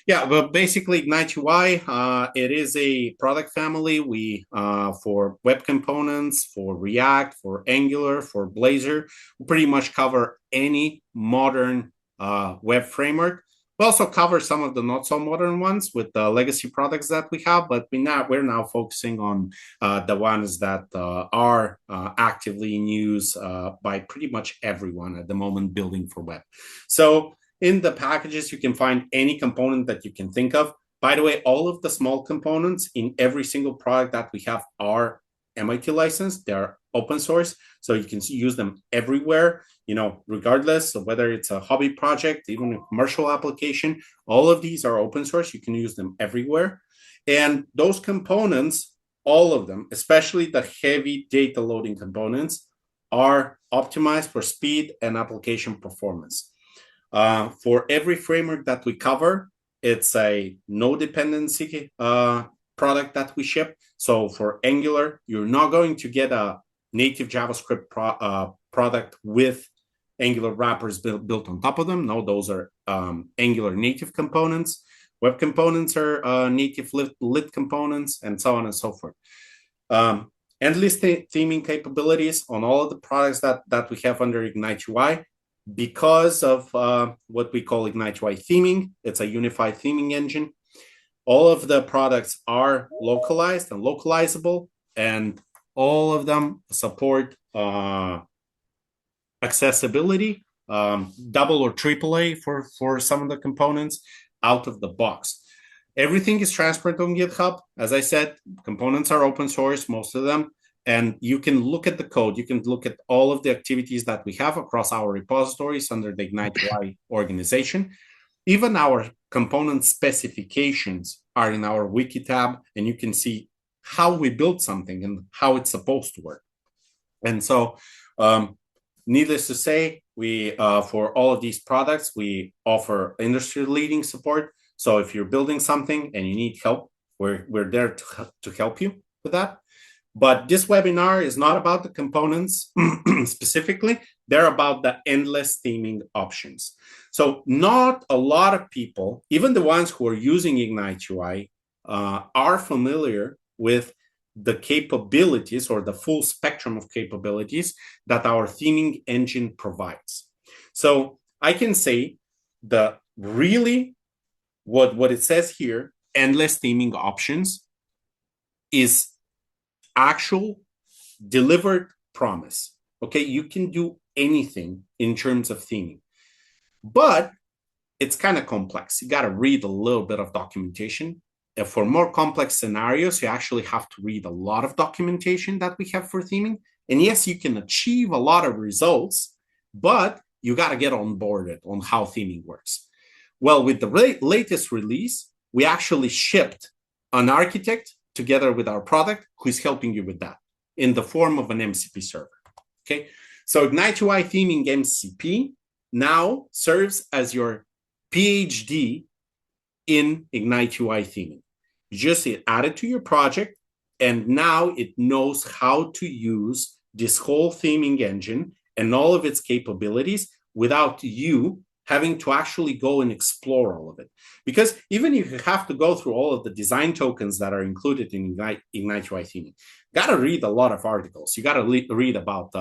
Yeah, but basically Ignite UI, it is a product family. We for web components, for React, for Angular, for Blazor, we pretty much cover any modern web framework. We also cover some of the not so modern ones with the legacy products that we have, but we're now focusing on the ones that are actively in use by pretty much everyone at the moment building for web. So in the packages, you can find any component that you can think of. By the way, all of the small components in every single product that we have are MIT licensed. They're open source, so you can use them everywhere, regardless of whether it's a hobby project, even a commercial application. All of these are open source. You can use them everywhere. And those components, all of them, especially the heavy data loading components, are optimized for speed and application performance. For every framework that we cover, it's a no dependency product that we ship. So for Angular, you're not going to get a native JavaScript product with Angular wrappers built on top of them. No, those are Angular native components. Web components are native lit components, and so on and so forth. Endless theming capabilities on all of the products that we have under Ignite UI. Because of what we call Ignite UI theming, it's a unified theming engine. All of the products are localized and localizable, and all of them support accessibility, double or triple A for some of the components out of the box. Everything is transparent on GitHub. As I said, components are open source, most of them. And you can look at the code. You can look at all of the activities that we have across our repositories under the Ignite UI organization. Even our component specifications are in our wiki tab, and you can see how we built something and how it's supposed to work. And so, needless to say, we for all of these products, we offer industry-leading support. So if you're building something and you need help, we're there to help you with that. But this webinar is not about the components specifically. They're about the endless theming options. So not a lot of people, even the ones who are using Ignite UI, are familiar with the capabilities or the full spectrum of capabilities that our theming engine provides. So I can say that really what it says here, endless theming options, is actual delivered promise. Okay, you can do anything in terms of theming, but it's kind of complex. You got to read a little bit of documentation. And for more complex scenarios, you actually have to read a lot of documentation that we have for theming. And yes, you can achieve a lot of results, but you got to get on board on how theming works. Well, with the latest release, we actually shipped an architect together with our product who is helping you with that in the form of an MCP server. Okay, so Ignite UI Theming MCP now serves as your PhD in Ignite UI theming. You just add it to your project, and now it knows how to use this whole theming engine and all of its capabilities without you having to actually go and explore all of it. Because even if you have to go through all of the design tokens that are included in Ignite UI theming, you got to read a lot of articles. You got to read about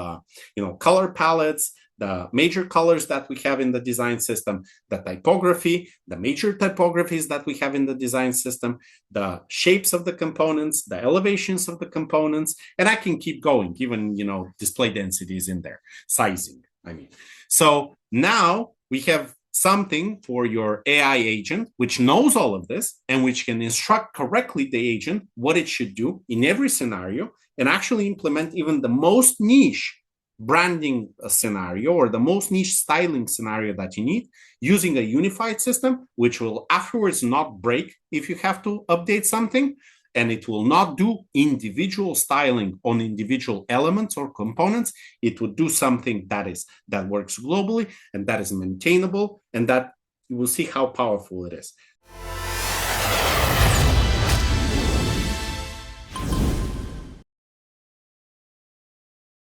color palettes, the major colors that we have in the design system, the typography, the major typographies that we have in the design system, the shapes of the components, the elevations of the components, and I can keep going, even, display densities in there, sizing, So now we have something for your AI agent, which knows all of this and which can instruct correctly the agent what it should do in every scenario and actually implement even the most niche branding scenario or the most niche styling scenario that you need using a unified system, which will afterwards not break if you have to update something. And it will not do individual styling on individual elements or components. It would do something that works globally and that is maintainable, and that you will see how powerful it is.